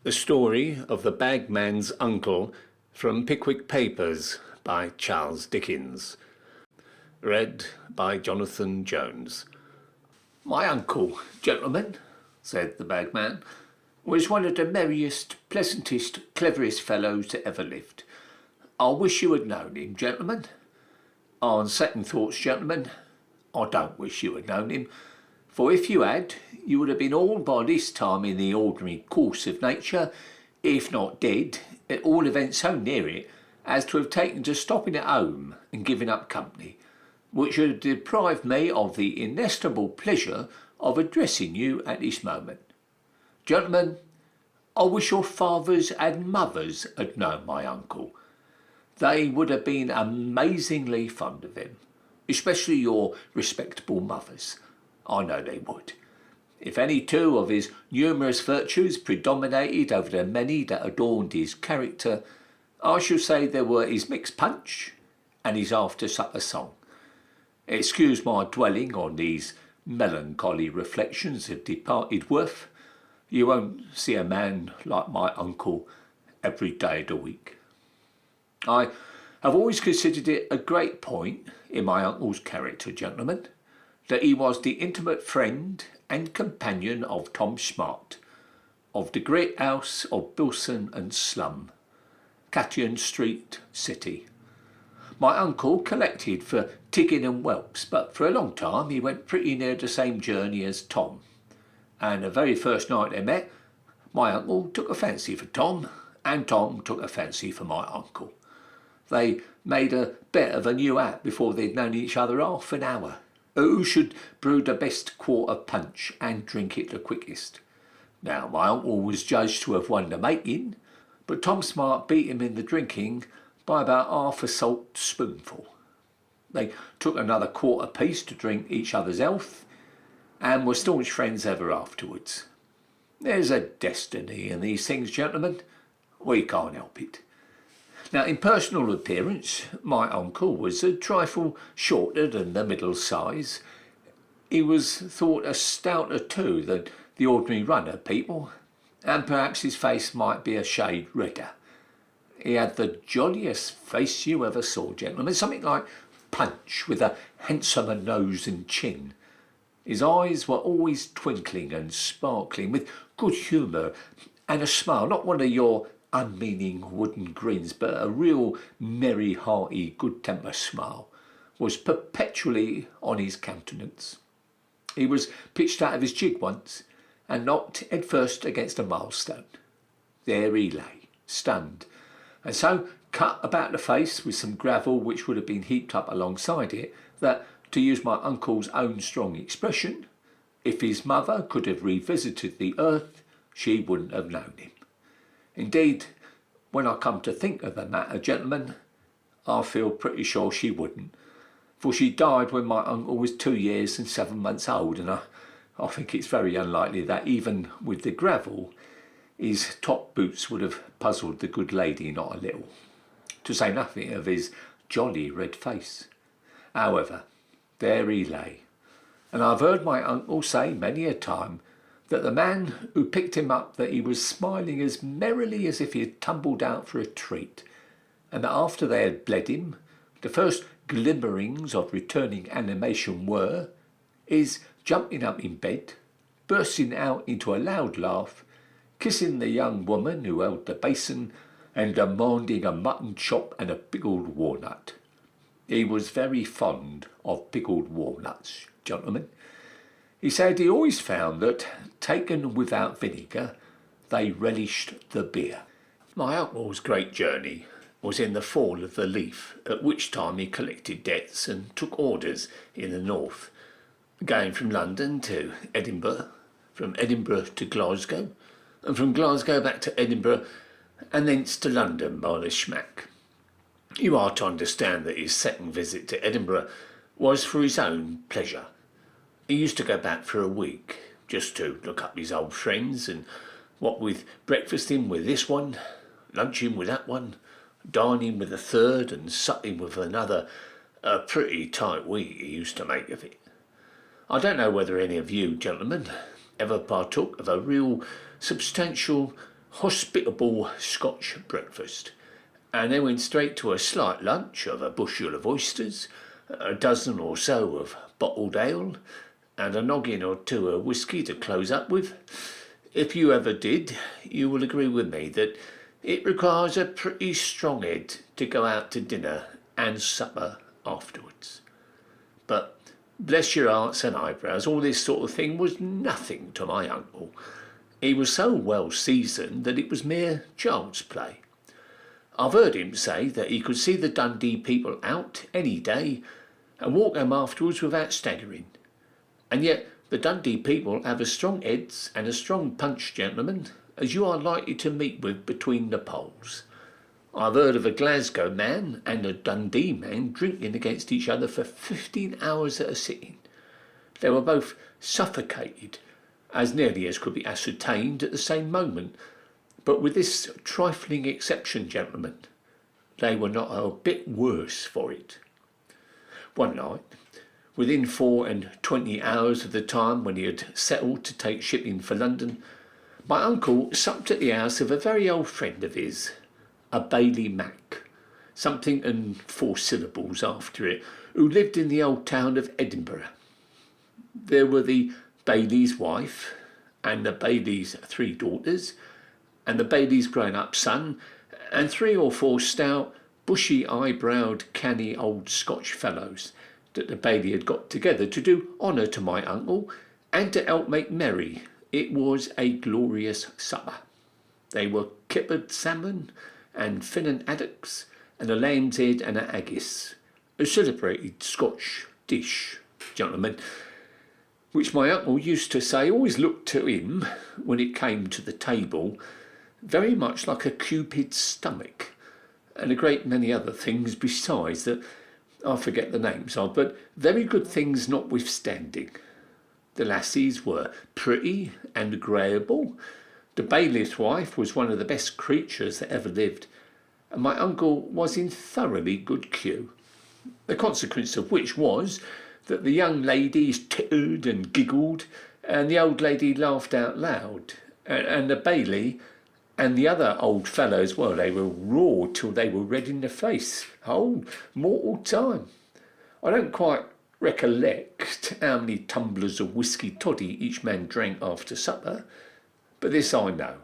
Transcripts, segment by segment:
The Story of the Bagman's Uncle from Pickwick Papers by Charles Dickens. Read by Jonathan Jones. My uncle, gentlemen, said the bagman, was one of the merriest, pleasantest, cleverest fellows that ever lived. I wish you had known him, gentlemen. On second thoughts, gentlemen, I don't wish you had known him, for if you had, you would have been all by this time in the ordinary course of nature, if not dead, at all events so near it as to have taken to stopping at home and giving up company, which would have deprived me of the inestimable pleasure of addressing you at this moment. Gentlemen, I wish your fathers and mothers had known my uncle. They would have been amazingly fond of him, especially your respectable mothers. I know they would. If any two of his numerous virtues predominated over the many that adorned his character, I shall say they were his mixed punch and his after-supper song. Excuse my dwelling on these melancholy reflections of departed worth. You won't see a man like my uncle every day of the week. I have always considered it a great point in my uncle's character, gentlemen, that he was the intimate friend and companion of Tom Smart, of the great house of Bilson and Slum, Catton Street, City. My uncle collected for Tiggin and Whelps, but for a long time he went pretty near the same journey as Tom. And the very first night they met, my uncle took a fancy for Tom, and Tom took a fancy for my uncle. They made a bet of a new hat before they'd known each other half an hour. Who should brew the best quart of punch and drink it the quickest? Now, my uncle was judged to have won the making, but Tom Smart beat him in the drinking by about half a salt spoonful. They took another quart apiece to drink each other's health, and were staunch friends ever afterwards. There's a destiny in these things, gentlemen. We can't help it. Now, in personal appearance, my uncle was a trifle shorter than the middle size. He was thought a stouter too than the ordinary run of people, and perhaps his face might be a shade redder. He had the jolliest face you ever saw, gentlemen, something like Punch, with a handsomer nose and chin. His eyes were always twinkling and sparkling, with good humour and a smile, not one of your unmeaning wooden grins, but a real merry, hearty, good-tempered smile was perpetually on his countenance. He was pitched out of his gig once and knocked head first against a milestone. There he lay, stunned, and so cut about the face with some gravel which would have been heaped up alongside it, that, to use my uncle's own strong expression, if his mother could have revisited the earth, she wouldn't have known him. Indeed, when I come to think of the matter, gentlemen, I feel pretty sure she wouldn't, for she died when my uncle was 2 years and 7 months old, and I think it's very unlikely that even with the gravel, his top boots would have puzzled the good lady not a little, to say nothing of his jolly red face. However, there he lay, and I've heard my uncle say many a time that the man who picked him up, that he was smiling as merrily as if he had tumbled out for a treat, and that after they had bled him, the first glimmerings of returning animation were his jumping up in bed, bursting out into a loud laugh, kissing the young woman who held the basin, and demanding a mutton chop and a pickled walnut. He was very fond of pickled walnuts, gentlemen. He said he always found that, taken without vinegar, they relished the beer. My uncle's great journey was in the fall of the leaf, at which time he collected debts and took orders in the north, going from London to Edinburgh, from Edinburgh to Glasgow, and from Glasgow back to Edinburgh, and thence to London by the schmack. You are to understand that his second visit to Edinburgh was for his own pleasure. He used to go back for a week, just to look up his old friends, and what with breakfasting with this one, lunching with that one, dining with a third, and supping with another, a pretty tight week he used to make of it. I don't know whether any of you, gentlemen, ever partook of a real substantial hospitable Scotch breakfast, and then went straight to a slight lunch of a bushel of oysters, a dozen or so of bottled ale, and a noggin or two of whisky to close up with. If you ever did, you will agree with me that it requires a pretty strong head to go out to dinner and supper afterwards. But bless your hearts and eyebrows, all this sort of thing was nothing to my uncle. He was so well seasoned that it was mere child's play. I've heard him say that he could see the Dundee people out any day and walk home afterwards without staggering. And yet the Dundee people have as strong heads and a strong punch, gentlemen, as you are likely to meet with between the poles. I've heard of a Glasgow man and a Dundee man drinking against each other for 15 hours at a sitting. They were both suffocated, as nearly as could be ascertained at the same moment, but with this trifling exception, gentlemen, they were not a bit worse for it. One night, within 24 hours of the time when he had settled to take shipping for London, my uncle supped at the house of a very old friend of his, a Bailey Mac, something and 4 syllables after it, who lived in the old town of Edinburgh. There were the Bailey's wife, and the Bailey's 3 daughters, and the Bailey's grown-up son, and 3 or 4 stout, bushy-eyebrowed, canny old Scotch fellows that the Bailey had got together to do honour to my uncle and to help make merry. It was a glorious supper. They were kippered salmon and finnan haddocks and a lamb's head and a haggis, a celebrated Scotch dish, gentlemen, which my uncle used to say always looked to him, when it came to the table, very much like a Cupid's stomach, and a great many other things besides that I forget the names of, but very good things notwithstanding. The lassies were pretty and agreeable. The bailiff's wife was one of the best creatures that ever lived, and my uncle was in thoroughly good cue, the consequence of which was that the young ladies tittered and giggled, and the old lady laughed out loud, and the Bailey and the other old fellows, well, they were raw till they were red in the face. Oh, mortal time! I don't quite recollect how many tumblers of whisky toddy each man drank after supper, but this I know,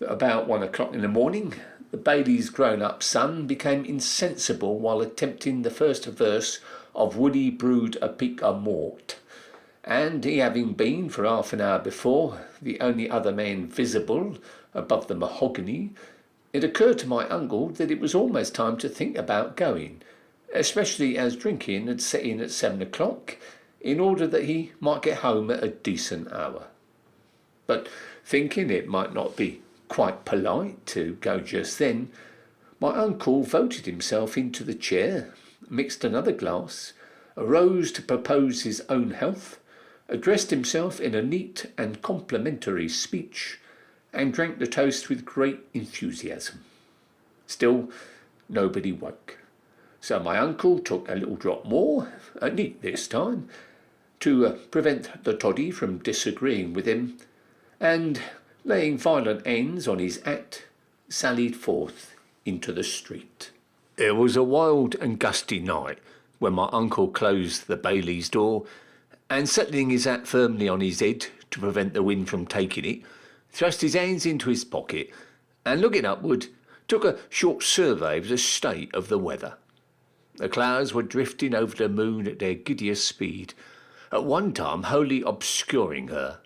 that about 1 o'clock in the morning, the Bailey's grown-up son became insensible while attempting the first verse of Woody Brewed a Peak a Mort, and he having been, for half an hour before, the only other man visible above the mahogany, it occurred to my uncle that it was almost time to think about going, especially as drinking had set in at 7 o'clock, in order that he might get home at a decent hour. But thinking it might not be quite polite to go just then, my uncle voted himself into the chair, mixed another glass, arose to propose his own health, addressed himself in a neat and complimentary speech, and drank the toast with great enthusiasm. Still, nobody woke. So my uncle took a little drop more, neat this time, to prevent the toddy from disagreeing with him, and, laying violent ends on his hat, sallied forth into the street. It was a wild and gusty night when my uncle closed the Bailey's door, and settling his hat firmly on his head to prevent the wind from taking it, thrust his hands into his pocket, and looking upward, took a short survey of the state of the weather. The clouds were drifting over the moon at their giddiest speed, at one time wholly obscuring her,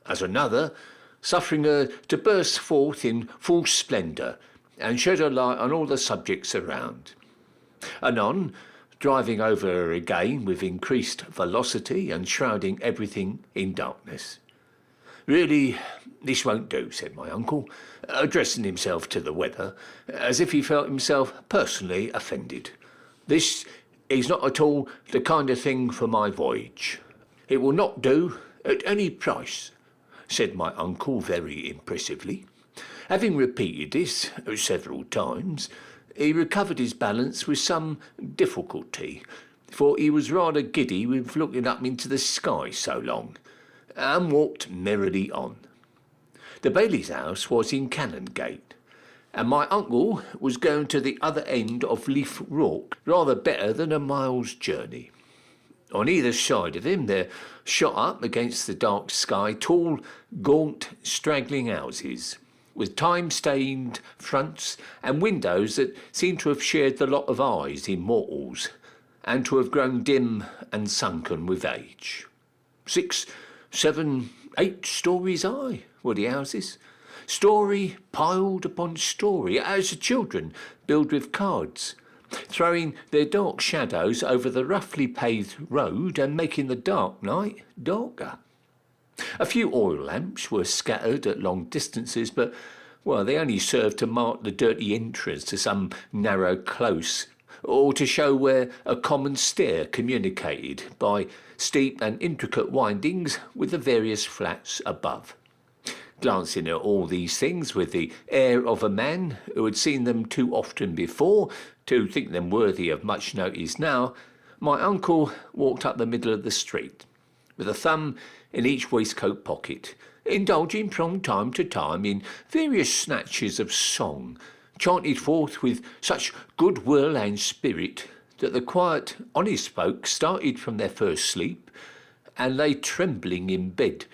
at another suffering her to burst forth in full splendour and shed a light on all the subjects around. Anon, driving over her again with increased velocity and shrouding everything in darkness. Really, this won't do, said my uncle, addressing himself to the weather, as if he felt himself personally offended. This is not at all the kind of thing for my voyage. It will not do at any price, said my uncle very impressively. Having repeated this several times, he recovered his balance with some difficulty, for he was rather giddy with looking up into the sky so long, and walked merrily on. The Bailey's house was in Canongate, and my uncle was going to the other end of Leith Walk, rather better than a mile's journey. On either side of him there shot up against the dark sky tall, gaunt, straggling houses, with time-stained fronts and windows that seemed to have shared the lot of eyes in mortals, and to have grown dim and sunken with age. 6, 7, 8 stories high were the houses, story piled upon story, as the children build with cards, throwing their dark shadows over the roughly paved road and making the dark night darker. A few oil lamps were scattered at long distances, but, well, they only served to mark the dirty entrance to some narrow close, or to show where a common stair communicated by steep and intricate windings with the various flats above. Glancing at all these things with the air of a man who had seen them too often before to think them worthy of much notice now, my uncle walked up the middle of the street, with a thumb in each waistcoat pocket, indulging from time to time in various snatches of song, chanted forth with such good will and spirit that the quiet, honest folk started from their first sleep and lay trembling in bed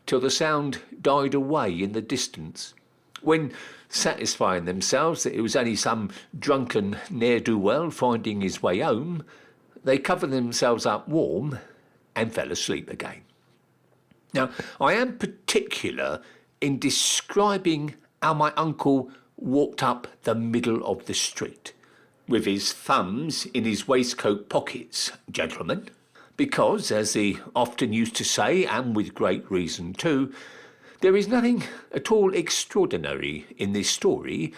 till the sound died away in the distance, when, satisfying themselves that it was only some drunken ne'er-do-well finding his way home, they covered themselves up warm and fell asleep again. Now, I am particular in describing how my uncle walked up the middle of the street, with his thumbs in his waistcoat pockets, gentlemen, because, as he often used to say, and with great reason too, there is nothing at all extraordinary in this story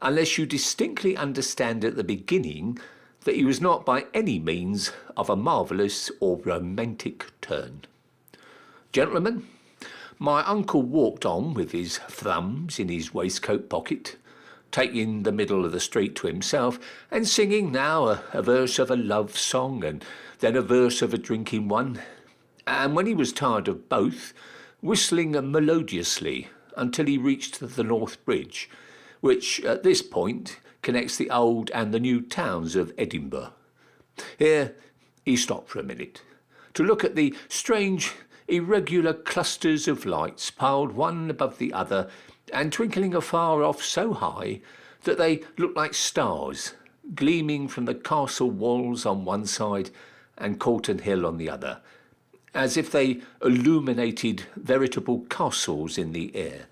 unless you distinctly understand at the beginning that he was not by any means of a marvellous or romantic turn. Gentlemen, my uncle walked on with his thumbs in his waistcoat pocket, taking the middle of the street to himself, and singing now a verse of a love song and then a verse of a drinking one, and when he was tired of both, whistling melodiously until he reached the North Bridge, which at this point connects the old and the new towns of Edinburgh. Here he stopped for a minute to look at the strange, irregular clusters of lights piled one above the other and twinkling afar off so high that they looked like stars gleaming from the castle walls on one side and Calton Hill on the other, as if they illuminated veritable castles in the air,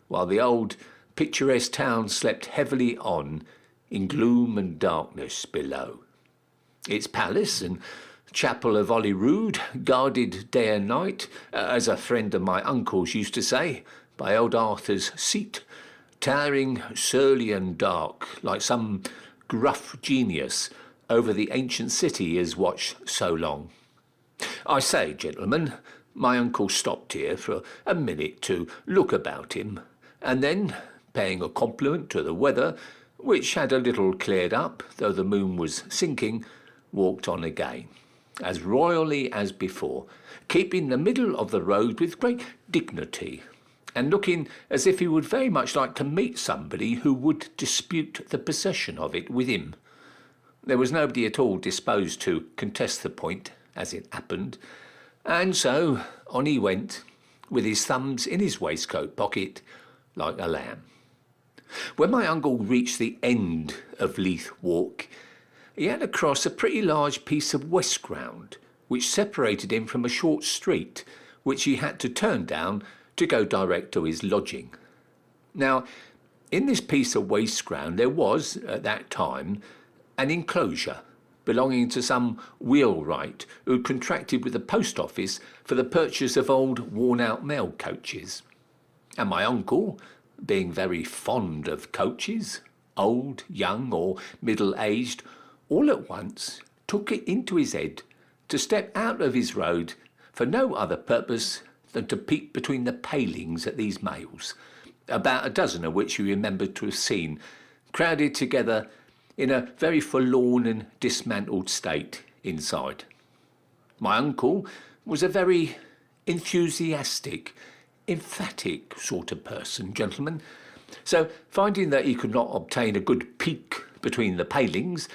while the old picturesque town slept heavily on in gloom and darkness below. Its palace and chapel of Holyrood, guarded day and night, as a friend of my uncle's used to say, by old Arthur's seat, towering surly and dark, like some gruff genius over the ancient city he has watched so long. I say, gentlemen, my uncle stopped here for a minute to look about him, and then, paying a compliment to the weather, which had a little cleared up, though the moon was sinking, walked on again, as royally as before, keeping the middle of the road with great dignity, and looking as if he would very much like to meet somebody who would dispute the possession of it with him. There was nobody at all disposed to contest the point, as it happened, and so on he went, with his thumbs in his waistcoat pocket, like a lamb. When my uncle reached the end of Leith Walk, he had to cross a pretty large piece of west ground, which separated him from a short street, which he had to turn down to go direct to his lodging. Now, in this piece of waste ground there was, at that time, an enclosure belonging to some wheelwright who contracted with the post office for the purchase of old worn-out mail coaches. And my uncle, being very fond of coaches, old, young, or middle-aged, all at once took it into his head to step out of his road for no other purpose than to peep between the palings at these mails, about a dozen of which he remembered to have seen, crowded together in a very forlorn and dismantled state inside. My uncle was a very enthusiastic, emphatic sort of person, gentlemen. So, finding that he could not obtain a good peek between the palings,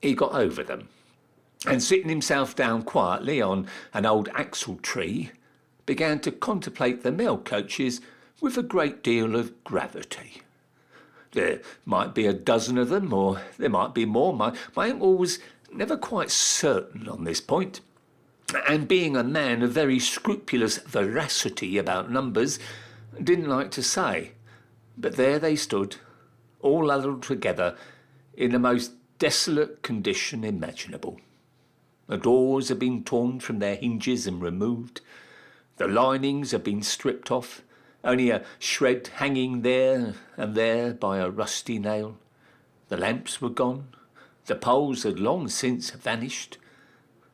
he got over them, and sitting himself down quietly on an old axle tree, began to contemplate the mail coaches with a great deal of gravity. There might be a dozen of them, or there might be more. My uncle was never quite certain on this point, and being a man of very scrupulous veracity about numbers, didn't like to say. But there they stood, all huddled together, in the most desolate condition imaginable. The doors had been torn from their hinges and removed. The linings had been stripped off, only a shred hanging there and there by a rusty nail. The lamps were gone. The poles had long since vanished.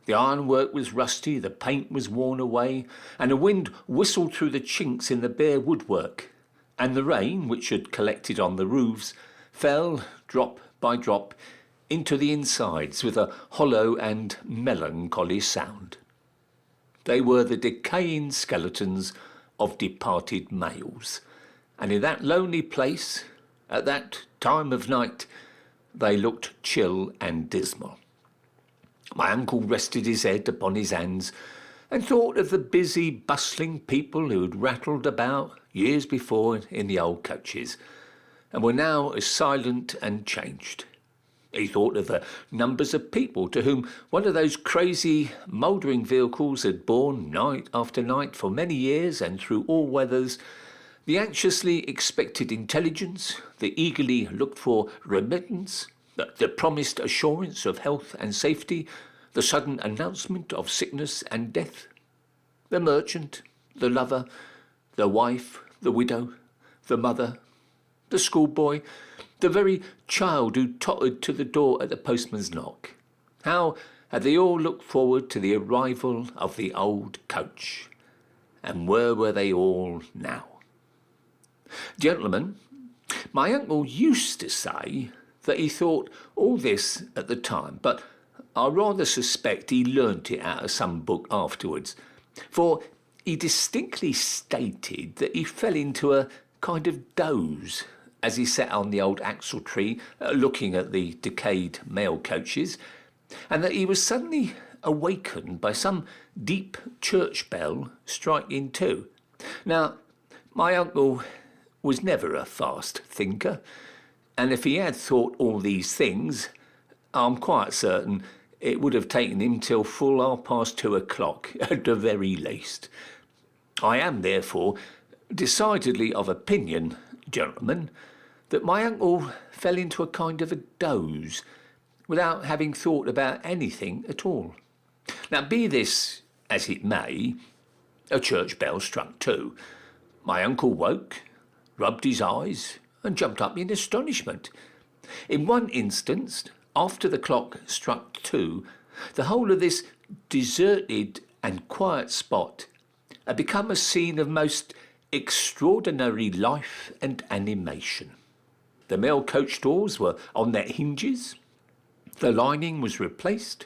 The ironwork was rusty, the paint was worn away, and the wind whistled through the chinks in the bare woodwork, and the rain, which had collected on the roofs, fell, drop by drop, into the insides with a hollow and melancholy sound. They were the decaying skeletons of departed males, and in that lonely place, at that time of night, they looked chill and dismal. My uncle rested his head upon his hands and thought of the busy, bustling people who had rattled about years before in the old coaches, and were now as silent and changed. He thought of the numbers of people to whom one of those crazy, mouldering vehicles had borne night after night for many years and through all weathers, the anxiously expected intelligence, the eagerly looked-for remittance, the promised assurance of health and safety, the sudden announcement of sickness and death. The merchant, the lover, the wife, the widow, the mother, the schoolboy, the very child who tottered to the door at the postman's knock. How had they all looked forward to the arrival of the old coach? And where were they all now? Gentlemen, my uncle used to say that he thought all this at the time, but I rather suspect he learnt it out of some book afterwards, for he distinctly stated that he fell into a kind of doze as he sat on the old axle tree looking at the decayed mail coaches, and that he was suddenly awakened by some deep church bell striking two. Now, my uncle was never a fast thinker, and if he had thought all these things, I'm quite certain it would have taken him till full 2:30 at the very least. I am, therefore, decidedly of opinion, gentlemen, that my uncle fell into a kind of a doze, without having thought about anything at all. Now, be this as it may, a church bell struck two. My uncle woke, rubbed his eyes, and jumped up in astonishment. In one instance, after the clock struck two, the whole of this deserted and quiet spot had become a scene of most extraordinary life and animation. The mail coach doors were on their hinges, the lining was replaced,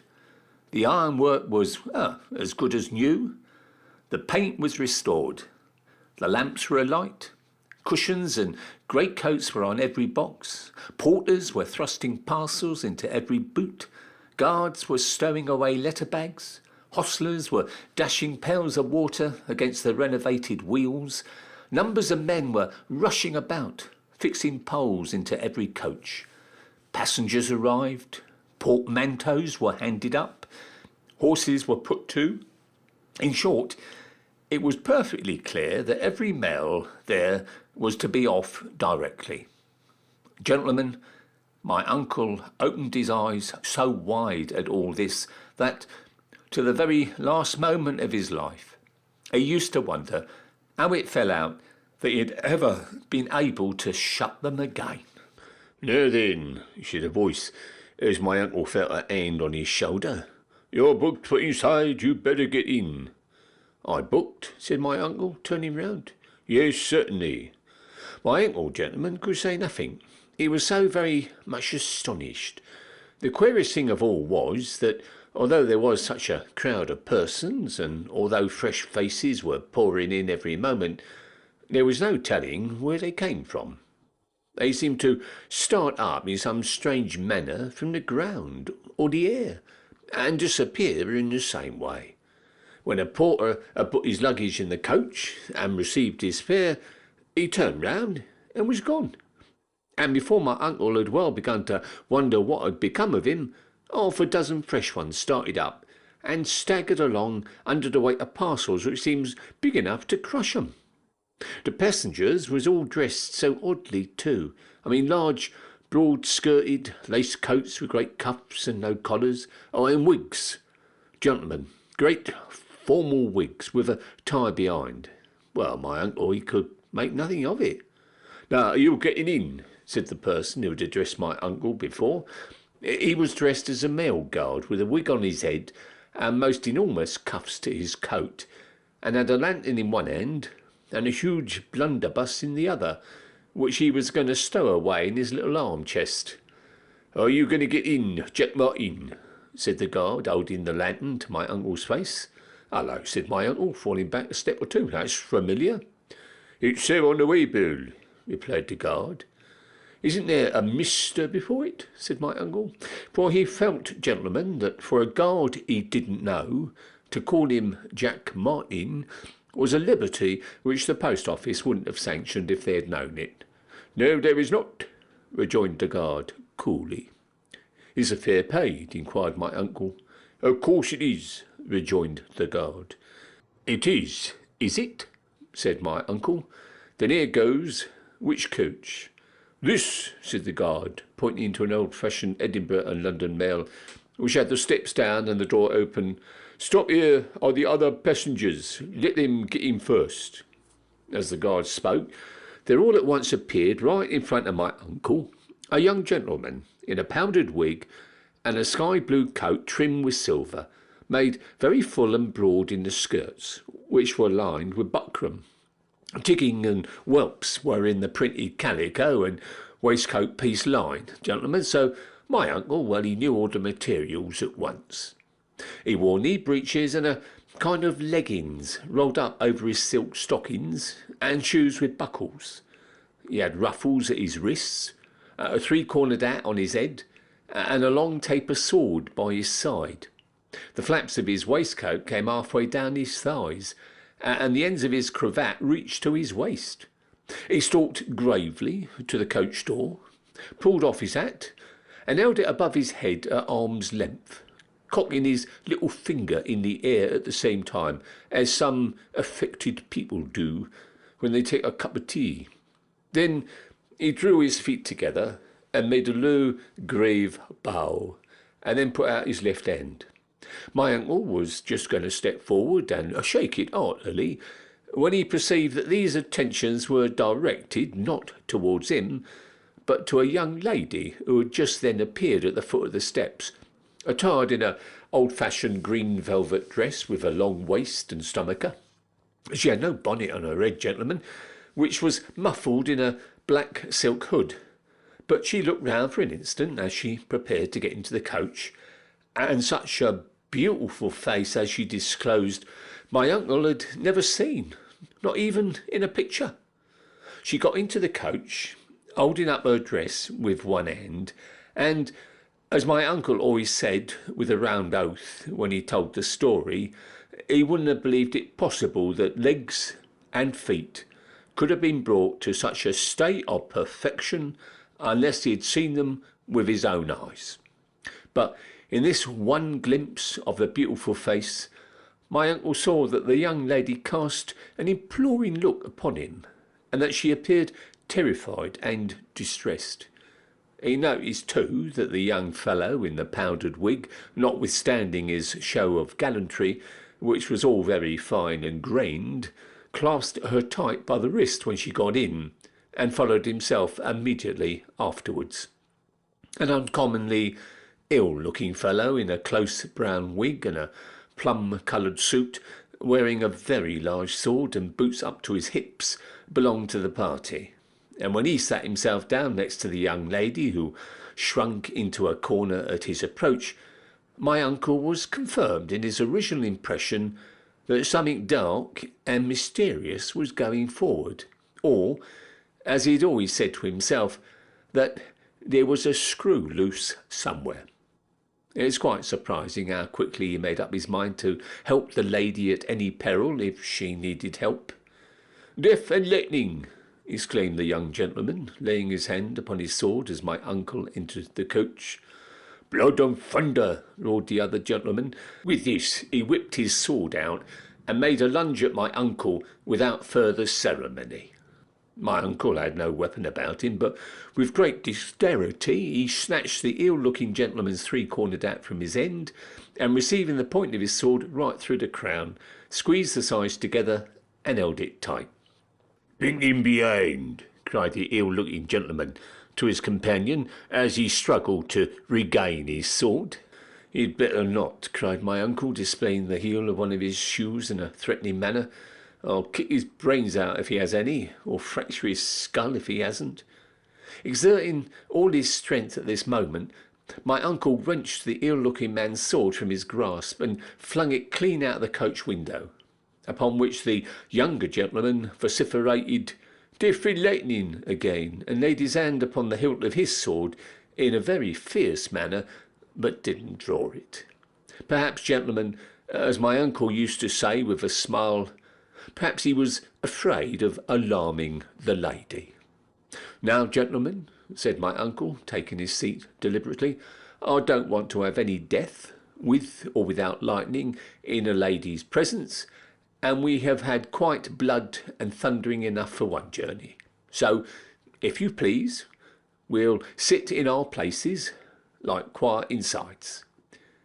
the ironwork was as good as new, the paint was restored, the lamps were alight, cushions and greatcoats were on every box, porters were thrusting parcels into every boot, guards were stowing away letter-bags, hostlers were dashing pails of water against the renovated wheels, numbers of men were rushing about, fixing poles into every coach. Passengers arrived, portmanteaus were handed up, horses were put to. In short, it was perfectly clear that every mail there was to be off directly. Gentlemen, my uncle opened his eyes so wide at all this that, to the very last moment of his life, he used to wonder how it fell out that he had ever been able to shut them again. "Now then," said a voice, as my uncle felt a hand on his shoulder. "You're booked for inside, you'd better get in." "I booked?" said my uncle, turning round. "Yes, certainly." My uncle, gentlemen, could say nothing. He was so very much astonished. The queerest thing of all was that, although there was such a crowd of persons, and although fresh faces were pouring in every moment, There was no telling where they came from. They seemed to start up in some strange manner from the ground or the air, and disappear in the same way. When a porter had put his luggage in the coach and received his fare, he turned round and was gone. And before my uncle had well begun to wonder what had become of him, half a dozen fresh ones started up and staggered along under the weight of parcels which seems big enough to crush 'em. The passengers was all dressed so oddly too. Large, broad-skirted lace coats with great cuffs and no collars, and wigs. Gentlemen, great formal wigs with a tie behind. Well, my uncle, he could make nothing of it. "Now, you're getting in," said the person who had addressed my uncle before. He was dressed as a mail guard, with a wig on his head and most enormous cuffs to his coat, and had a lantern in one hand and a huge blunderbuss in the other, which he was going to stow away in his little arm chest. "Are you going to get in, Jack Martin?" said the guard, holding the lantern to my uncle's face. "Hello," said my uncle, falling back a step or two. "That's familiar." "It's there on the waybill," replied the guard. "Isn't there a Mister before it?" said my uncle, for he felt, gentlemen, that for a guard he didn't know, to call him Jack Martin was a liberty which the post office wouldn't have sanctioned if they had known it. "No, there is not," rejoined the guard coolly. "Is the fare paid?" inquired my uncle. "Of course it is," rejoined the guard. "It is it?" said my uncle. "Then here goes. Which coach?" "This," said the guard, pointing to an old-fashioned Edinburgh and London mail, which had the steps down and the door open. "Stop here are the other passengers. Let them get in first." As the guard spoke, there all at once appeared right in front of my uncle a young gentleman in a powdered wig and a sky-blue coat trimmed with silver, made very full and broad in the skirts, which were lined with buckram. Ticking and whelps were in the printed calico and waistcoat piece line, gentlemen, so my uncle, well, he knew all the materials at once. He wore knee breeches and a kind of leggings rolled up over his silk stockings, and shoes with buckles. He had ruffles at his wrists, a three-cornered hat on his head, and a long taper sword by his side. The flaps of his waistcoat came halfway down his thighs, and the ends of his cravat reached to his waist. He stalked gravely to the coach door, pulled off his hat, and held it above his head at arm's length, cocking his little finger in the air at the same time, as some affected people do when they take a cup of tea. Then he drew his feet together and made a low, grave bow, and then put out his left hand. My uncle was just going to step forward and shake it heartily, when he perceived that these attentions were directed not towards him, but to a young lady who had just then appeared at the foot of the steps, attired in a old-fashioned green velvet dress with a long waist and stomacher. She had no bonnet on her head, gentlemen, which was muffled in a black silk hood, but she looked round for an instant as she prepared to get into the coach, and such a beautiful face as she disclosed my uncle had never seen, not even in a picture. She got into the coach, holding up her dress with one hand, and, as my uncle always said with a round oath when he told the story, he wouldn't have believed it possible that legs and feet could have been brought to such a state of perfection unless he had seen them with his own eyes. But in this one glimpse of the beautiful face, my uncle saw that the young lady cast an imploring look upon him, and that she appeared terrified and distressed. He noticed, too, that the young fellow in the powdered wig, notwithstanding his show of gallantry, which was all very fine and grained, clasped her tight by the wrist when she got in, and followed himself immediately afterwards. An uncommonly ill-looking fellow in a close brown wig and a plum-coloured suit, wearing a very large sword and boots up to his hips, belonged to the party. And when he sat himself down next to the young lady, who shrunk into a corner at his approach, my uncle was confirmed in his original impression that something dark and mysterious was going forward. or, as he'd always said to himself, that there was a screw loose somewhere. It's quite surprising how quickly he made up his mind to help the lady at any peril if she needed help. "Death and lightning!" exclaimed the young gentleman, laying his hand upon his sword as my uncle entered the coach. "Blood and thunder!" roared the other gentleman. With this he whipped his sword out and made a lunge at my uncle without further ceremony. My uncle had no weapon about him, but with great dexterity he snatched the ill-looking gentleman's three-cornered hat from his end, and receiving the point of his sword right through the crown, squeezed the sides together and held it tight. "Bring him behind!" cried the ill-looking gentleman to his companion as he struggled to regain his sword. "You'd better not," cried my uncle, displaying the heel of one of his shoes in a threatening manner. "I'll kick his brains out if he has any, or fracture his skull if he hasn't." Exerting all his strength at this moment, my uncle wrenched the ill-looking man's sword from his grasp and flung it clean out of the coach window, upon which the younger gentleman vociferated "Death and lightning" again, and laid his hand upon the hilt of his sword in a very fierce manner, but didn't draw it. Perhaps, gentlemen, as my uncle used to say with a smile, perhaps he was afraid of alarming the lady. "Now, gentlemen," said my uncle, taking his seat deliberately, "I don't want to have any death, with or without lightning, in a lady's presence, and we have had quite blood and thundering enough for one journey. So, if you please, we'll sit in our places like quiet insides.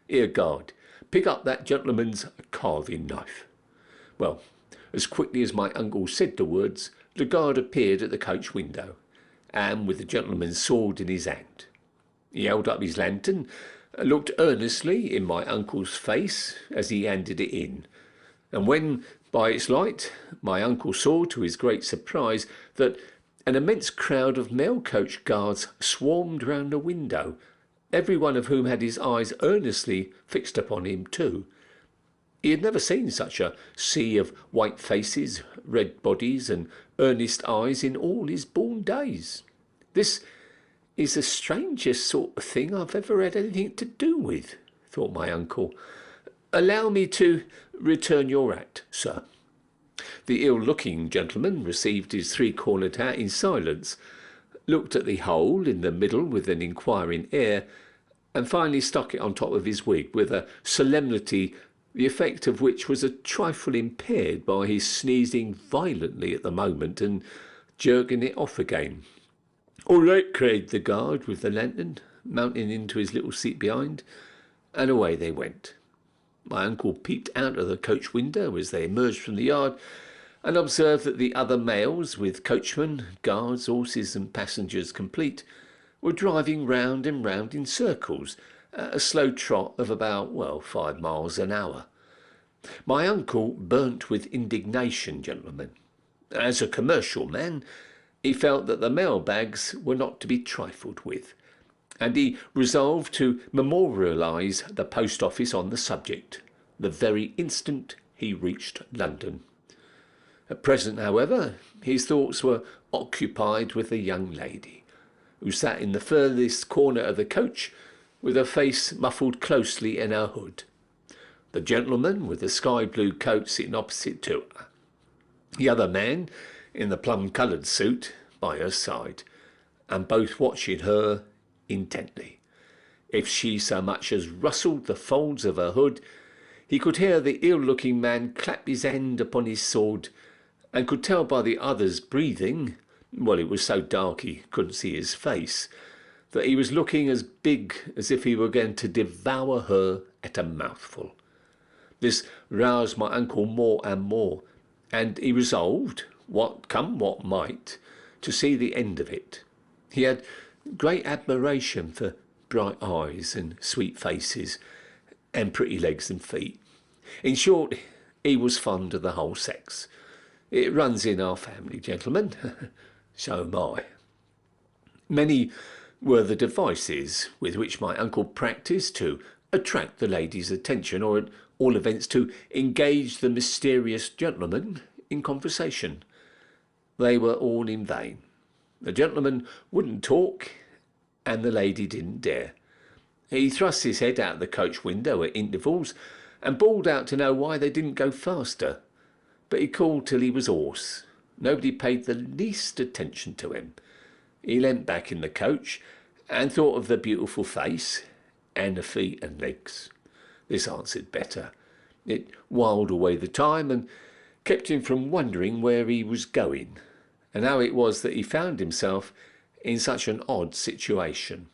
Here, guard, pick up that gentleman's carving knife." Well, as quickly as my uncle said the words, the guard appeared at the coach window, and with the gentleman's sword in his hand. He held up his lantern, looked earnestly in my uncle's face as he handed it in, and when, by its light, my uncle saw, to his great surprise, that an immense crowd of mail-coach guards swarmed round the window, every one of whom had his eyes earnestly fixed upon him too. He had never seen such a sea of white faces, red bodies, and earnest eyes in all his born days. "This is the strangest sort of thing I've ever had anything to do with," thought my uncle. "Allow me to return your hat, sir." The ill-looking gentleman received his three-cornered hat in silence, looked at the hole in the middle with an inquiring air, and finally stuck it on top of his wig with a solemnity the effect of which was a trifle impaired by his sneezing violently at the moment and jerking it off again. "All right," cried the guard with the lantern, mounting into his little seat behind, and away they went. My uncle peeped out of the coach window as they emerged from the yard, and observed that the other mails, with coachmen, guards, horses, and passengers complete, were driving round and round in circles at a slow trot of about, 5 miles an hour. My uncle burnt with indignation, gentlemen. As a commercial man, he felt that the mail-bags were not to be trifled with, and he resolved to memorialise the post office on the subject, the very instant he reached London. At present, however, his thoughts were occupied with a young lady, who sat in the furthest corner of the coach, with her face muffled closely in her hood. The gentleman with the sky-blue coat sitting opposite to her. The other man, in the plum-coloured suit, by her side, and both watching her intently. If she so much as rustled the folds of her hood, he could hear the ill-looking man clap his hand upon his sword, and could tell by the other's breathing, it was so dark he couldn't see his face, that he was looking as big as if he were going to devour her at a mouthful. This roused my uncle more and more, and he resolved, what come what might, to see the end of it. He had great admiration for bright eyes and sweet faces, and pretty legs and feet. In short, he was fond of the whole sex. It runs in our family, gentlemen. So am I. Many were the devices with which my uncle practised to attract the lady's attention, or at all events to engage the mysterious gentleman in conversation. they were all in vain. The gentleman wouldn't talk, and the lady didn't dare. He thrust his head out of the coach window at intervals and bawled out to know why they didn't go faster. But he called till he was hoarse. Nobody paid the least attention to him. He leant back in the coach and thought of the beautiful face and the feet and legs. This answered better. It whiled away the time and kept him from wondering where he was going, and how it was that he found himself in such an odd situation.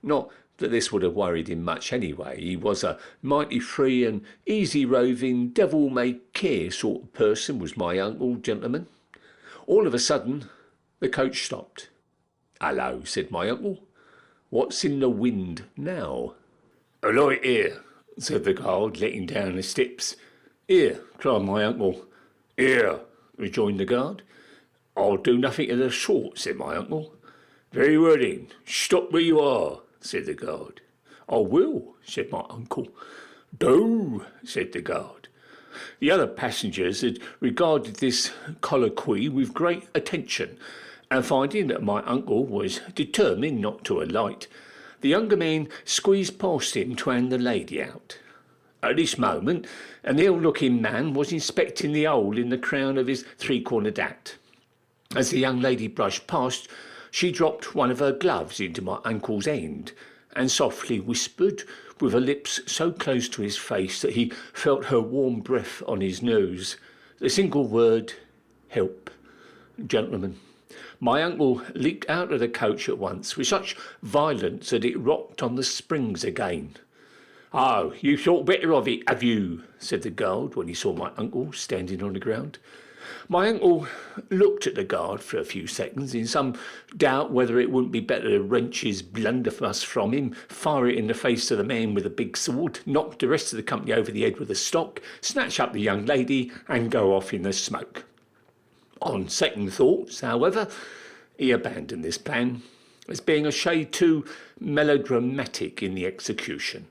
Not that this would have worried him much anyway. He was a mighty free and easy-roving, devil-may-care sort of person, was my uncle, gentleman. All of a sudden, the coach stopped. "Hello," said my uncle. "What's in the wind now?" "A light here," said the guard, letting down the steps. "Here," cried my uncle. "Here," rejoined the guard. "I'll do nothing of the sort," said my uncle. "Very well then, stop where you are," said the guard. "I will," said my uncle. "Do," said the guard. The other passengers had regarded this colloquy with great attention, and finding that my uncle was determined not to alight, the younger men squeezed past him to hand the lady out. At this moment, an ill-looking man was inspecting the hole in the crown of his three-cornered hat. As the young lady brushed past, she dropped one of her gloves into my uncle's hand, and softly whispered, with her lips so close to his face that he felt her warm breath on his nose, the single word, "Help." Gentlemen, my uncle leaped out of the coach at once with such violence that it rocked on the springs again. "Oh, you thought better of it, have you?" said the guard when he saw my uncle standing on the ground. My uncle looked at the guard for a few seconds in some doubt whether it wouldn't be better to wrench his blunderbuss from him, fire it in the face of the man with the big sword, knock the rest of the company over the head with a stock, snatch up the young lady, and go off in the smoke. On second thoughts, however, he abandoned this plan as being a shade too melodramatic in the execution,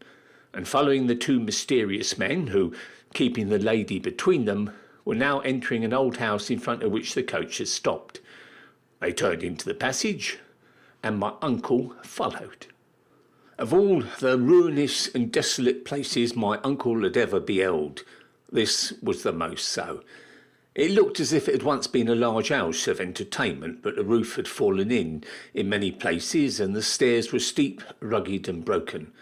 and following the two mysterious men who, keeping the lady between them, were now entering an old house in front of which the coach had stopped. They turned into the passage, and my uncle followed. Of all the ruinous and desolate places my uncle had ever beheld, this was the most so. It looked as if it had once been a large house of entertainment, but the roof had fallen in many places, and the stairs were steep, rugged, and broken.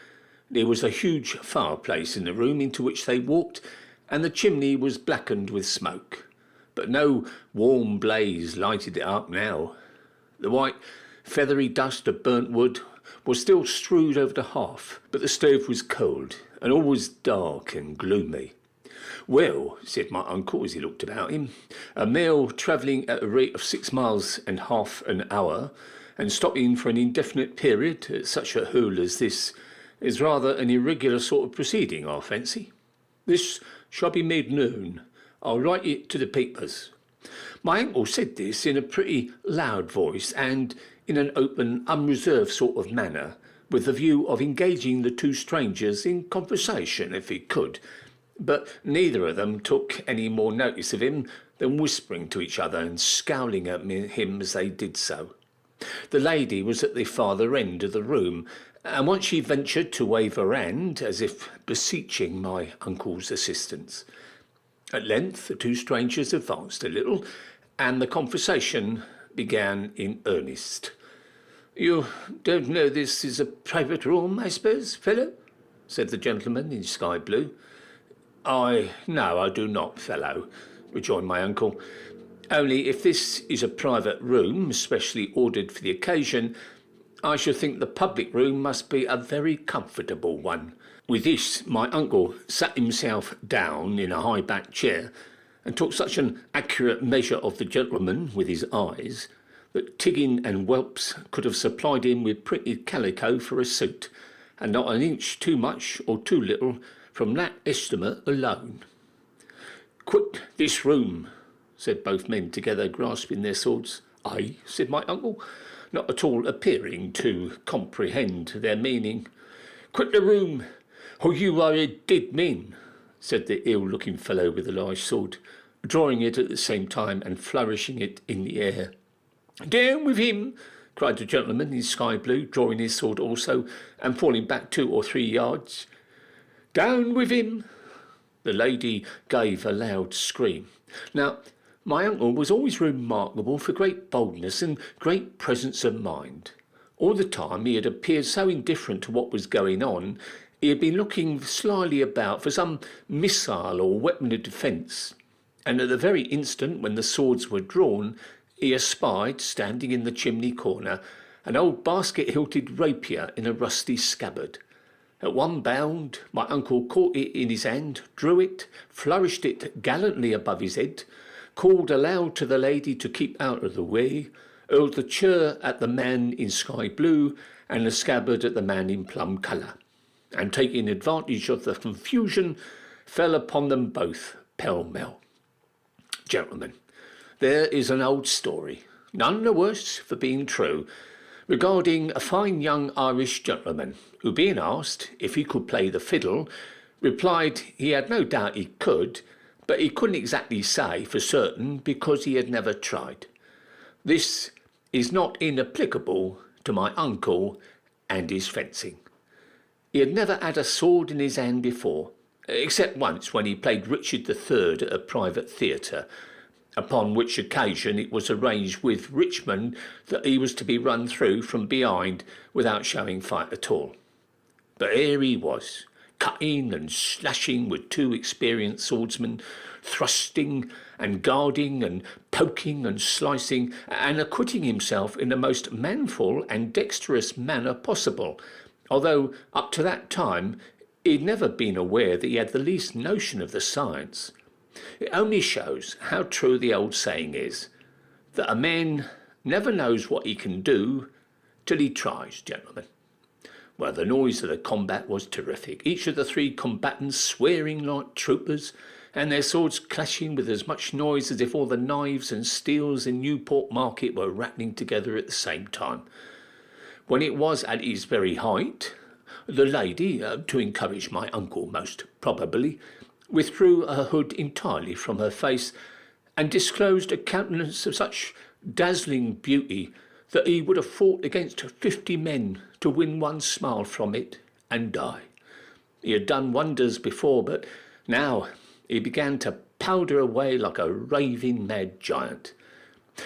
There was a huge fireplace in the room into which they walked, and the chimney was blackened with smoke, but no warm blaze lighted it up now. The white, feathery dust of burnt wood was still strewed over the hearth, but the stove was cold, and all was dark and gloomy. "Well," said my uncle as he looked about him, "a mail travelling at a rate of 6 miles and half an hour, and stopping for an indefinite period at such a hole as this, is rather an irregular sort of proceeding, I fancy. This shall be made known. I'll write it to the papers." My uncle said this in a pretty loud voice and in an open, unreserved sort of manner, with the view of engaging the two strangers in conversation if he could, but neither of them took any more notice of him than whispering to each other and scowling at him as they did so. The lady was at the farther end of the room, and once she ventured to wave her hand, as if beseeching my uncle's assistance. At length the two strangers advanced a little, and the conversation began in earnest. "You don't know this is a private room, I suppose, fellow?" said the gentleman in sky blue. No, I do not, fellow," rejoined my uncle. "Only if this is a private room, specially ordered for the occasion, I should think the public room must be a very comfortable one." With this, my uncle sat himself down in a high-backed chair, and took such an accurate measure of the gentleman with his eyes, that Tiggin and Welps could have supplied him with printed calico for a suit, and not an inch too much or too little from that estimate alone. "Quit this room," said both men together, grasping their swords. "Aye," said my uncle, not at all appearing to comprehend their meaning. "Quit the room, or you are a dead man," said the ill-looking fellow with the large sword. drawing it at the same time and flourishing it in the air. "Down with him!" cried the gentleman in sky blue, drawing his sword also, and falling back 2 or 3 yards. "Down with him!" The lady gave a loud scream. Now, my uncle was always remarkable for great boldness and great presence of mind. All the time he had appeared so indifferent to what was going on, he had been looking slyly about for some missile or weapon of defence, and at the very instant when the swords were drawn, he espied, standing in the chimney corner, an old basket-hilted rapier in a rusty scabbard. At one bound, my uncle caught it in his hand, drew it, flourished it gallantly above his head, called aloud to the lady to keep out of the way, hurled the chur at the man in sky blue, and the scabbard at the man in plum colour, and taking advantage of the confusion, fell upon them both pell-mell. Gentlemen, there is an old story, none the worse for being true, regarding a fine young Irish gentleman who, being asked if he could play the fiddle, replied he had no doubt he could, but he couldn't exactly say for certain because he had never tried. This is not inapplicable to my uncle and his fencing. He had never had a sword in his hand before, except once when he played Richard III at a private theatre, upon which occasion it was arranged with Richmond that he was to be run through from behind without showing fight at all. But here he was, cutting and slashing with 2 experienced swordsmen, thrusting and guarding and poking and slicing, and acquitting himself in the most manful and dexterous manner possible, although up to that time he had never been aware that he had the least notion of the science. It only shows how true the old saying is, that a man never knows what he can do till he tries, gentlemen. Well, the noise of the combat was terrific, each of the 3 combatants swearing like troopers, and their swords clashing with as much noise as if all the knives and steels in Newport Market were rattling together at the same time. When it was at its very height, the lady, to encourage my uncle most probably, withdrew her hood entirely from her face, and disclosed a countenance of such dazzling beauty that he would have fought against 50 men to win one smile from it and die. He had done wonders before, but now he began to powder away like a raving mad giant.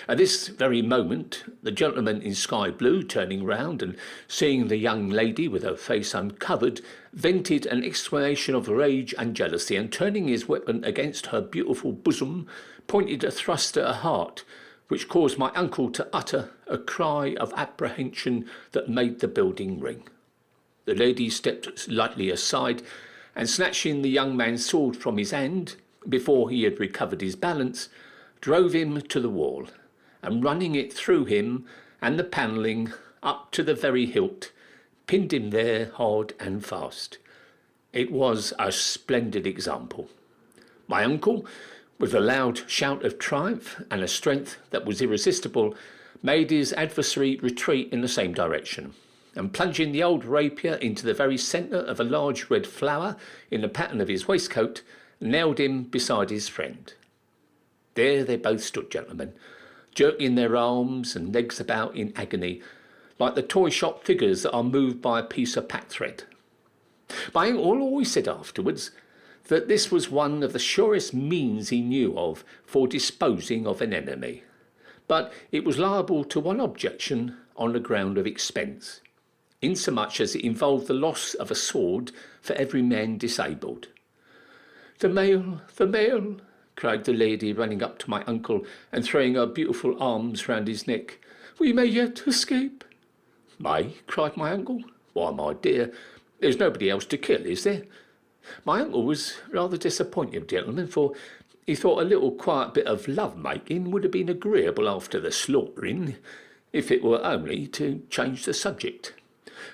At this very moment, the gentleman in sky blue, turning round and seeing the young lady with her face uncovered, vented an exclamation of rage and jealousy, and turning his weapon against her beautiful bosom, pointed a thrust at her heart, which caused my uncle to utter a cry of apprehension that made the building ring. The lady stepped lightly aside, and snatching the young man's sword from his hand, before he had recovered his balance, drove him to the wall, and running it through him and the panelling up to the very hilt, pinned him there hard and fast. It was a splendid example. My uncle, with a loud shout of triumph and a strength that was irresistible, made his adversary retreat in the same direction, and plunging the old rapier into the very centre of a large red flower in the pattern of his waistcoat, nailed him beside his friend. There they both stood, gentlemen, jerking their arms and legs about in agony, like the toy shop figures that are moved by a piece of packthread. My uncle always said afterwards that this was one of the surest means he knew of for disposing of an enemy, but it was liable to one objection on the ground of expense, insomuch as it involved the loss of a sword for every man disabled. "The mail," cried the lady, running up to my uncle and throwing her beautiful arms round his neck. "We may yet escape." "May?" cried my uncle. "Why, my dear, there's nobody else to kill, is there?" My uncle was rather disappointed, gentlemen, for he thought a little quiet bit of love-making would have been agreeable after the slaughtering, if it were only to change the subject.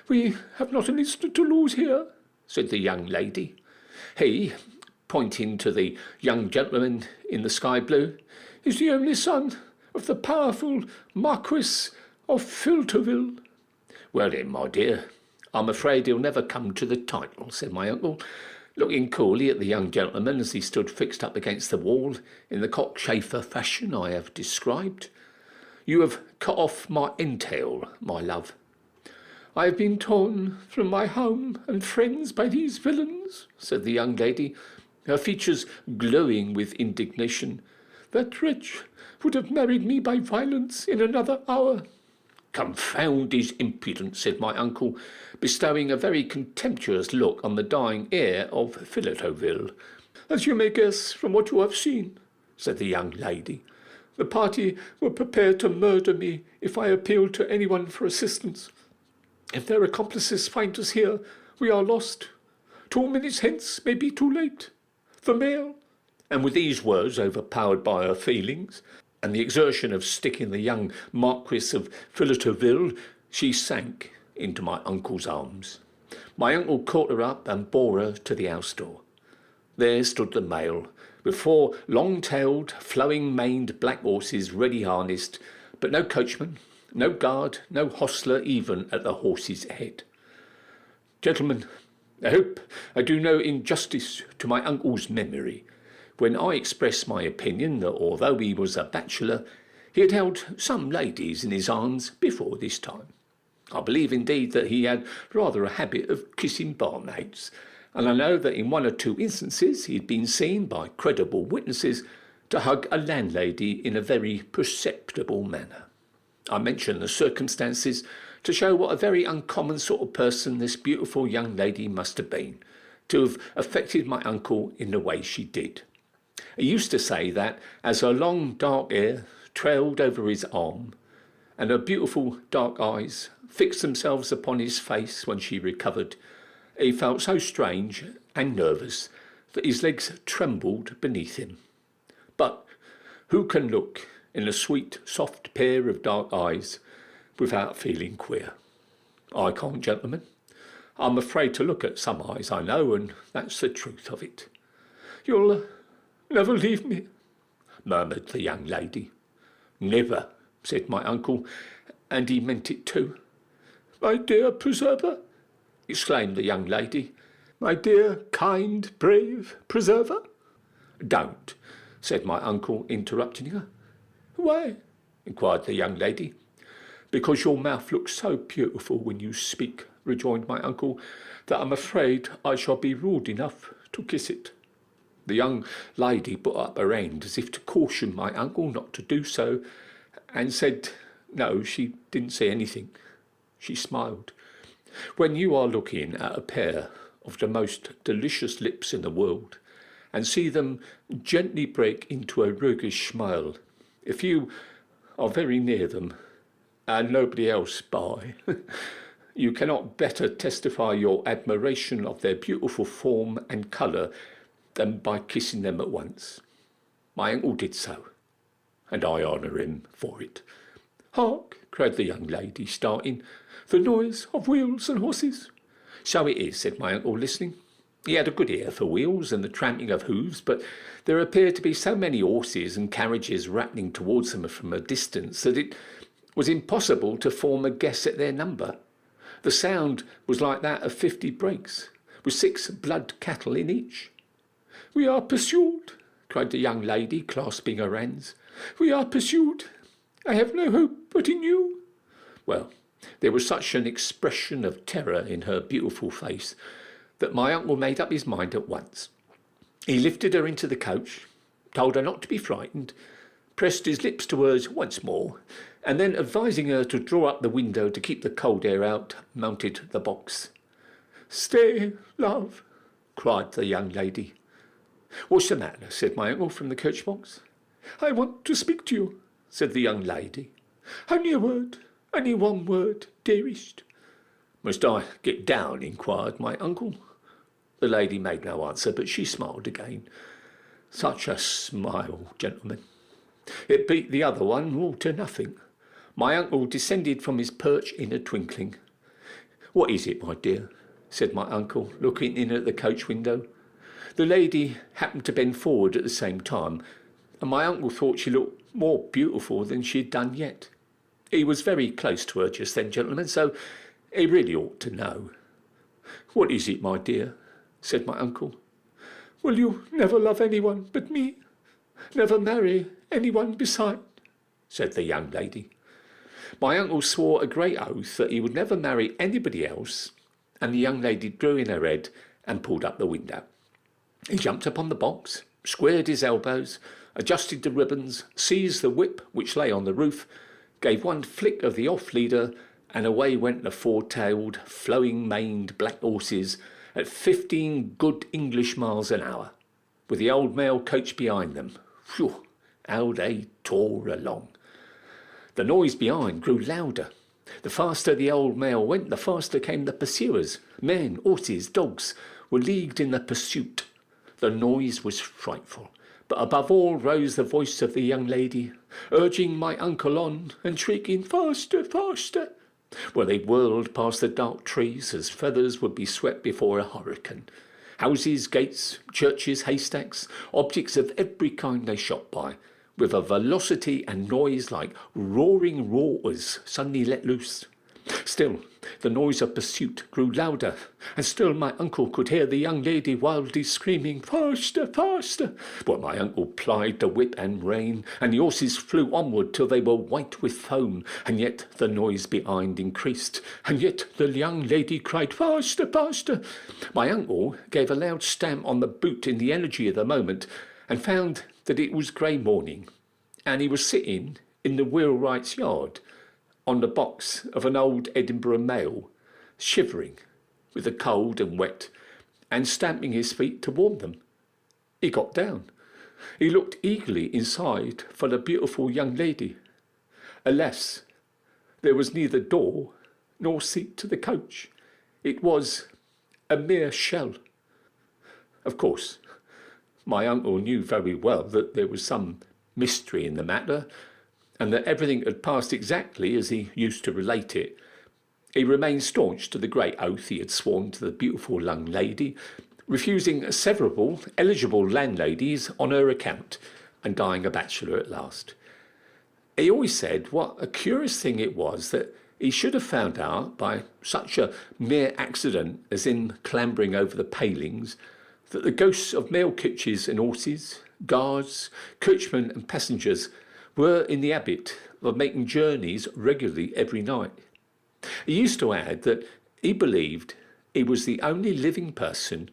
"We have not an instant to lose here," said the young lady. "He," pointing to the young gentleman in the sky blue, "is the only son of the powerful Marquis of Filterville." "Well then, my dear, I'm afraid he'll never come to the title," said my uncle. looking coolly at the young gentleman as he stood fixed up against the wall in the cockchafer fashion I have described. "You have cut off my entail, my love." "I have been torn from my home and friends by these villains," said the young lady, her features glowing with indignation. "That wretch would have married me by violence in another hour." "Confound his impudence," said my uncle, bestowing a very contemptuous look on the dying heir of Philippoville. "As you may guess from what you have seen," said the young lady, "the party were prepared to murder me if I appealed to anyone for assistance. If their accomplices find us here, we are lost. 2 minutes hence may be too late. The mail—" And with these words, overpowered by her feelings and the exertion of sticking the young Marquis of Philippoville, she sank into my uncle's arms. My uncle caught her up and bore her to the house door. There stood the mail, with 4 long-tailed, flowing-maned black horses ready harnessed, but no coachman, no guard, no hostler even at the horse's head. "Gentlemen, I hope I do no injustice to my uncle's memory when I express my opinion that although he was a bachelor, he had held some ladies in his arms before this time. I believe indeed that he had rather a habit of kissing barmaids, and I know that in 1 or 2 instances he had been seen by credible witnesses to hug a landlady in a very perceptible manner. I mention the circumstances to show what a very uncommon sort of person this beautiful young lady must have been, to have affected my uncle in the way she did. He used to say that, as her long dark hair trailed over his arm, and her beautiful dark eyes fixed themselves upon his face when she recovered, he felt so strange and nervous that his legs trembled beneath him. But who can look in a sweet, soft pair of dark eyes without feeling queer? I can't, gentlemen. I'm afraid to look at some eyes, I know, and that's the truth of it. "You'll never leave me?" murmured the young lady. "Never," said my uncle, and he meant it too. "My dear preserver!" exclaimed the young lady. "My dear, kind, brave preserver!" "Don't," said my uncle, interrupting her. "Why?" inquired the young lady. "Because your mouth looks so beautiful when you speak," rejoined my uncle, "that I'm afraid I shall be rude enough to kiss it." The young lady put up her hand as if to caution my uncle not to do so, and said no, she didn't say anything. She smiled. When you are looking at a pair of the most delicious lips in the world, and see them gently break into a roguish smile, if you are very near them, and nobody else by, you cannot better testify your admiration of their beautiful form and colour than by kissing them at once. My uncle did so, and I honour him for it. "Hark!" cried the young lady, starting. "The noise of wheels and horses." "So it is," said my uncle, listening. He had a good ear for wheels and the tramping of hoofs, but there appeared to be so many horses and carriages rattling towards them from a distance that it was impossible to form a guess at their number. The sound was like that of 50 brakes, with 6 blood cattle in each. "We are pursued!" cried the young lady, clasping her hands. "We are pursued! I have no hope but in you." Well, there was such an expression of terror in her beautiful face that my uncle made up his mind at once. He lifted her into the coach, told her not to be frightened, pressed his lips to hers once more, and then, advising her to draw up the window to keep the cold air out, mounted the box. "Stay, love," cried the young lady. "What's the matter?" said my uncle from the coach box. "I want to speak to you," said the young lady. "Only a word, only one word, dearest." "Must I get down?" inquired my uncle. The lady made no answer, but she smiled again. Such a smile, gentlemen! It beat the other one all to nothing. My uncle descended from his perch in a twinkling. "What is it, my dear?" said my uncle, looking in at the coach window. The lady happened to bend forward at the same time, and my uncle thought she looked more beautiful than she had done yet. He was very close to her just then, gentlemen, so he really ought to know. "What is it, my dear?" said my uncle. Will you never love anyone but me? Never marry anyone beside? Said the young lady. My uncle swore a great oath that he would never marry anybody else, and the young lady drew in her head and pulled up the window. He jumped upon the box, squared his elbows, adjusted the ribbons, seized the whip which lay on the roof, gave one flick of the off-leader, and away went the four-tailed, flowing-maned black horses at 15 good English miles an hour, with the old mail coach behind them. Phew, how they tore along! The noise behind grew louder. The faster the old mail went, the faster came the pursuers. Men, horses, dogs were leagued in the pursuit. The noise was frightful, but above all rose the voice of the young lady, urging my uncle on and shrieking, "Faster, faster!" Well, they whirled past the dark trees as feathers would be swept before a hurricane. Houses, gates, churches, haystacks, objects of every kind they shot by, with a velocity and noise like roaring waters suddenly let loose. Still, the noise of pursuit grew louder, and still my uncle could hear the young lady wildly screaming, "Faster, faster!" But my uncle plied the whip and rein, and the horses flew onward till they were white with foam, and yet the noise behind increased, and yet the young lady cried, "Faster, faster!" My uncle gave a loud stamp on the boot in the energy of the moment, and found that it was grey morning, and he was sitting in the wheelwright's yard, on the box of an old Edinburgh mail, shivering with the cold and wet, and stamping his feet to warm them. He got down. He looked eagerly inside for the beautiful young lady. Alas, there was neither door nor seat to the coach. It was a mere shell. Of course, my uncle knew very well that there was some mystery in the matter, and that everything had passed exactly as he used to relate it. He remained staunch to the great oath he had sworn to the beautiful young lady, refusing several eligible landladies on her account, and dying a bachelor at last. He always said what a curious thing it was that he should have found out by such a mere accident as in clambering over the palings that the ghosts of mail coaches and horses, guards, coachmen and passengers were in the habit of making journeys regularly every night. He used to add that he believed he was the only living person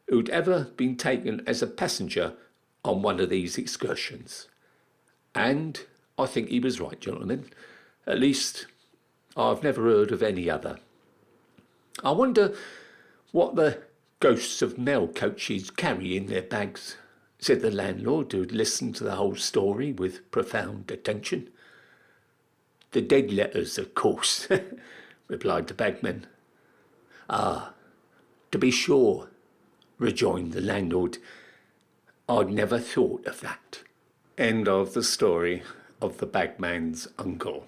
who'd ever been taken as a passenger on one of these excursions. And I think he was right, gentlemen. At least, I've never heard of any other. I wonder what the ghosts of mail coaches carry in their bags, said the landlord, who had listened to the whole story with profound attention. The dead letters, of course, replied the bagman. Ah, to be sure, rejoined the landlord. I'd never thought of that. End of the story of the bagman's uncle.